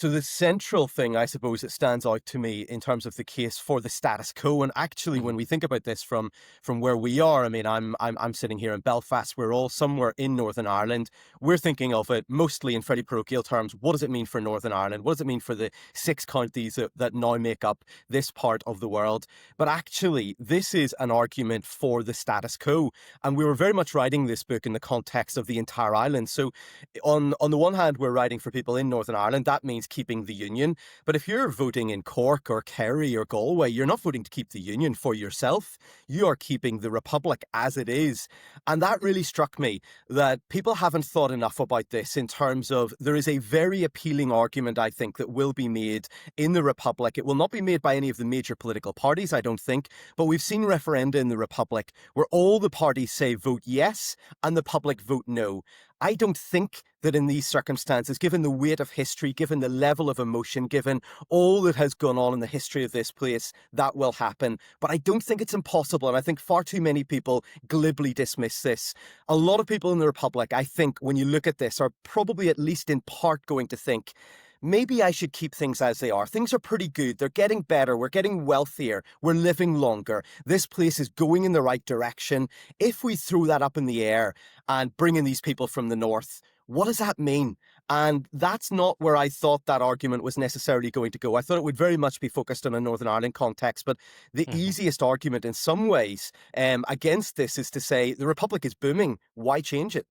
So the central thing, I suppose, that stands out to me in terms of the case for the status quo, and actually, when Mhm. we think about this from where we are, I mean, I'm sitting here in Belfast. We're all somewhere in Northern Ireland. We're thinking of it mostly in fairly parochial terms. What does it mean for Northern Ireland? What does it mean for the six counties that now make up this part of the world? But actually, this is an argument for the status quo, and we were very much writing this book in the context of the entire island. So on the one hand, we're writing for people in Northern Ireland. That means keeping the union. But if you're voting in Cork or Kerry or Galway, you're not voting to keep the union for yourself. You are keeping the republic as it is. And that really struck me, that people haven't thought enough about this in terms of there is a very appealing argument, I think, that will be made in the republic. It will not be made by any of the major political parties, I don't think, but we've seen referenda in the republic where all the parties say vote yes and the public vote no. I don't think that in these circumstances, given the weight of history, given the level of emotion, given all that has gone on in the history of this place, that will happen. But I don't think it's impossible. And I think far too many people glibly dismiss this. A lot of people in the Republic, I think, when you look at this, are probably at least in part going to think, maybe I should keep things as they are. Things are pretty good. They're getting better. We're getting wealthier. We're living longer. This place is going in the right direction. If we throw that up in the air and bring in these people from the north, what does that mean? And that's not where I thought that argument was necessarily going to go. I thought it would very much be focused on a Northern Ireland context. But the Mhm. easiest argument in some ways against this is to say the Republic is booming. Why change it?